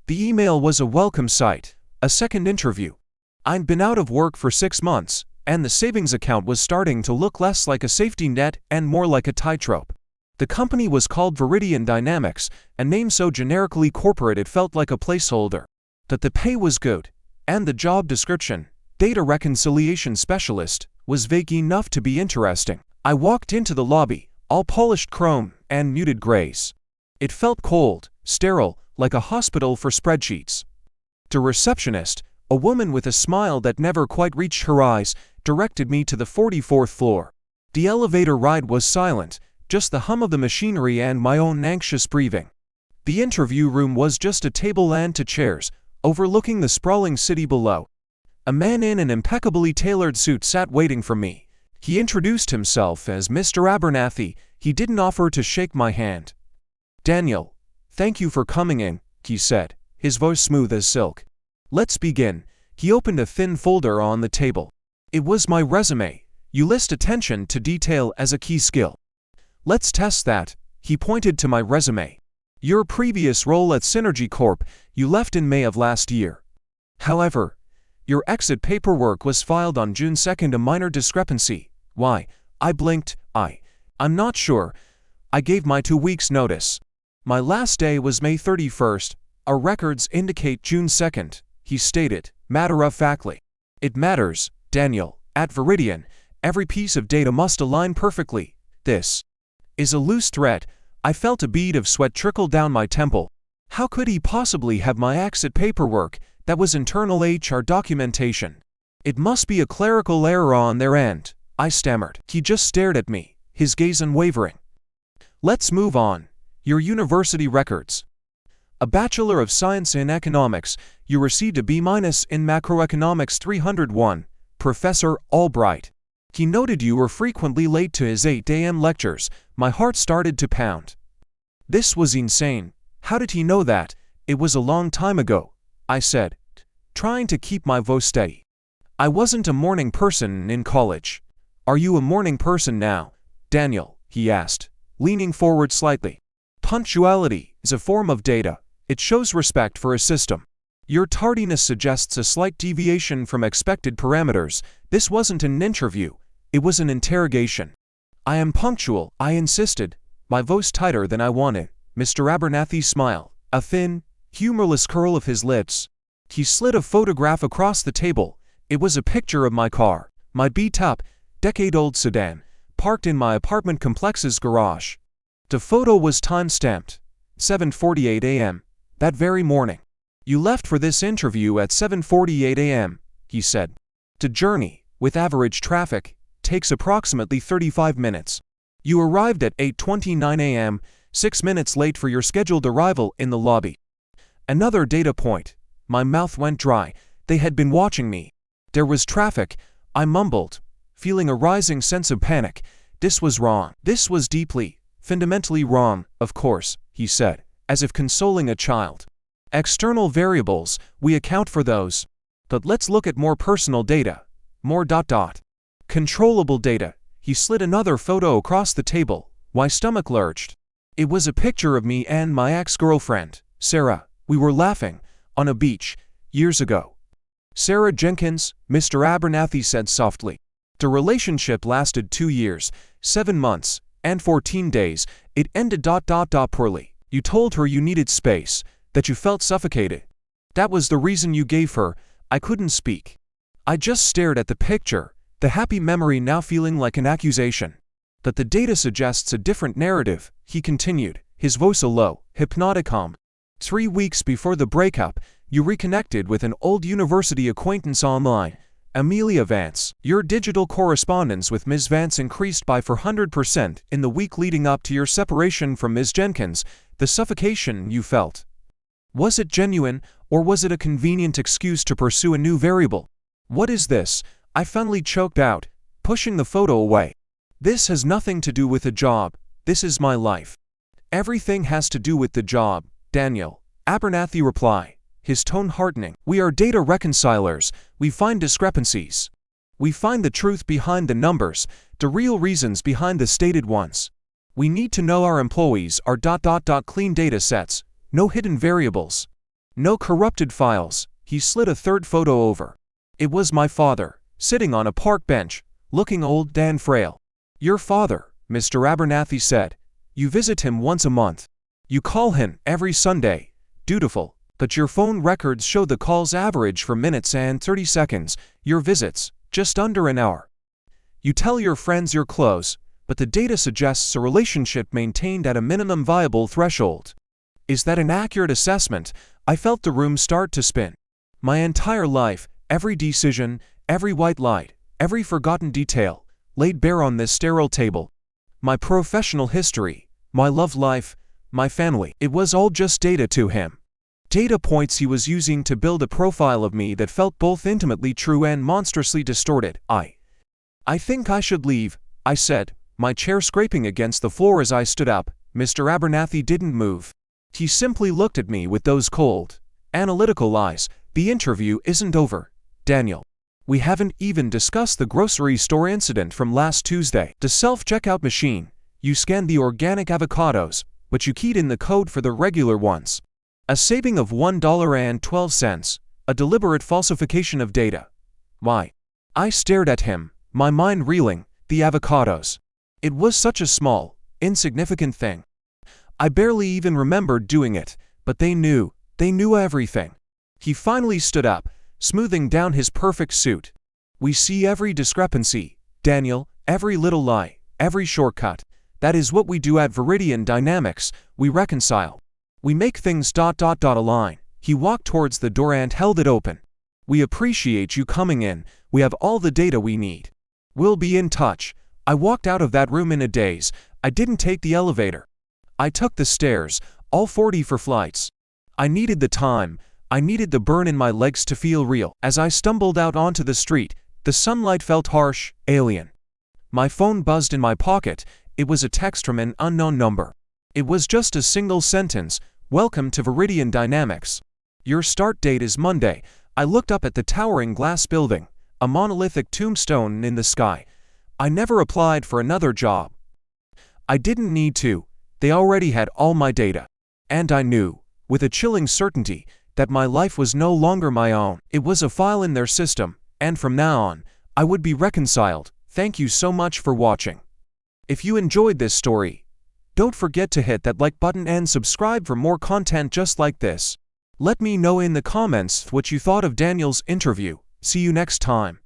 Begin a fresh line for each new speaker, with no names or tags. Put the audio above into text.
The email was a welcome sight, a second interview. I'd been out of work for 6 months, and the savings account was starting to look less like a safety net and more like a tightrope. The company was called Viridian Dynamics, a name so generically corporate it felt like a placeholder. That the pay was good, and the job description, data reconciliation specialist, was vague enough to be interesting. I walked into the lobby, all polished chrome and muted grays. It felt cold, sterile, like a hospital for spreadsheets. The receptionist, a woman with a smile that never quite reached her eyes, directed me to the 44th floor. The elevator ride was silent, just the hum of the machinery and my own anxious breathing. The interview room was just a table and 2 chairs, overlooking the sprawling city below. A man in an impeccably tailored suit sat waiting for me. He introduced himself as Mr. Abernathy. He didn't offer to shake my hand. "Daniel, thank you for coming in," he said, his voice smooth as silk. "Let's begin." He opened a thin folder on the table. It was my resume. "You list attention to detail as a key skill. Let's test that." He pointed to my resume. "Your previous role at Synergy Corp, you left in May of last year. However, your exit paperwork was filed on June 2nd, a minor discrepancy." "Why?" I blinked. I'm not sure. I gave my 2 weeks' notice. "My last day was May 31st. Our records indicate June 2nd, he stated, matter-of-factly. "It matters, Daniel. At Viridian, every piece of data must align perfectly. This is a loose thread." I felt a bead of sweat trickle down my temple. How could he possibly have my exit paperwork? That was internal HR documentation. "It must be a clerical error on their end," I stammered. He just stared at me, his gaze unwavering. "Let's move on. Your university records. A Bachelor of Science in Economics, you received a B- in Macroeconomics 301, Professor Albright. He noted you were frequently late to his 8 a.m. lectures." My heart started to pound. This was insane. How did he know that? "It was a long time ago," I said, trying to keep my voice steady. "I wasn't a morning person in college." "Are you a morning person now, Daniel?" he asked, leaning forward slightly. "Punctuality is a form of data. It shows respect for a system. Your tardiness suggests a slight deviation from expected parameters. This wasn't an interview. It was an interrogation." "I am punctual," I insisted, my voice tighter than I wanted. Mr. Abernathy smiled, a thin, humorless curl of his lips. He slid a photograph across the table. It was a picture of my car, my beat-up, decade-old sedan, parked in my apartment complex's garage. The photo was time-stamped, 7:48 a.m., that very morning. "You left for this interview at 7:48 a.m., he said. "The journey, with average traffic, takes approximately 35 minutes. You arrived at 8:29 a.m., 6 minutes late for your scheduled arrival in the lobby." Another data point. My mouth went dry. They had been watching me. "There was traffic," I mumbled, feeling a rising sense of panic. This was wrong. "This was deeply, fundamentally wrong, of course," he said, as if consoling a child. "External variables, we account for those. But let's look at more personal data. More ... controllable data." He slid another photo across the table. My stomach lurched. It was a picture of me and my ex-girlfriend, Sarah. We were laughing, on a beach, years ago. "Sarah Jenkins," Mr. Abernathy said softly. "The relationship lasted 2 years, 7 months, and 14 days. It ended ... poorly. You told her you needed space, that you felt suffocated. That was the reason you gave her." I couldn't speak. I just stared at the picture, the happy memory now feeling like an accusation. "That the data suggests a different narrative," he continued, his voice a low, hypnotic hum. 3 weeks before the breakup, you reconnected with an old university acquaintance online, Amelia Vance. Your digital correspondence with Ms. Vance increased by 400% in the week leading up to your separation from Ms. Jenkins. The suffocation you felt. Was it genuine, or was it a convenient excuse to pursue a new variable? "What is this?" I finally choked out, pushing the photo away. "This has nothing to do with the job. This is my life." "Everything has to do with the job, Daniel," Abernathy replied, his tone hardening. "We are data reconcilers. We find discrepancies. We find the truth behind the numbers, the real reasons behind the stated ones. We need to know our employees are ... clean data sets, no hidden variables." No corrupted files. He slid a third photo over. It was my father, sitting on a park bench, looking old and frail. Your father, Mr. Abernathy said. You visit him once a month. You call him every Sunday. Dutiful. But your phone records show the calls average for minutes and 30 seconds, your visits, just under an hour. You tell your friends you're close, but the data suggests a relationship maintained at a minimum viable threshold. Is that an accurate assessment? I felt the room start to spin. My entire life, every decision, every white light, every forgotten detail, laid bare on this sterile table. My professional history, my love life, my family. It was all just data to him. Data points he was using to build a profile of me that felt both intimately true and monstrously distorted. I think I should leave, I said, my chair scraping against the floor as I stood up. Mr. Abernathy didn't move. He simply looked at me with those cold, analytical eyes. The interview isn't over, Daniel. We haven't even discussed the grocery store incident from last Tuesday. The self-checkout machine. You scanned the organic avocados, but you keyed in the code for the regular ones. A saving of $1.12, a deliberate falsification of data. Why? I stared at him, my mind reeling. The avocados. It was such a small, insignificant thing. I barely even remembered doing it, but they knew everything. He finally stood up, smoothing down his perfect suit. We see every discrepancy, Daniel, every little lie, every shortcut. That is what we do at Viridian Dynamics. We reconcile. We make things align. He walked towards the door and held it open. We appreciate you coming in. We have all the data we need. We'll be in touch. I walked out of that room in a daze. I didn't take the elevator. I took the stairs, all 44 flights. I needed the time. I needed the burn in my legs to feel real. As I stumbled out onto the street, the sunlight felt harsh, alien. My phone buzzed in my pocket. It was a text from an unknown number. It was just a single sentence. Welcome to Viridian Dynamics. Your start date is Monday. I looked up at the towering glass building, a monolithic tombstone in the sky. I never applied for another job. I didn't need to. They already had all my data. And I knew, with a chilling certainty, that my life was no longer my own. It was a file in their system, and from now on, I would be reconciled. Thank you so much for watching. If you enjoyed this story, don't forget to hit that like button and subscribe for more content just like this. Let me know in the comments what you thought of Daniel's interview. See you next time.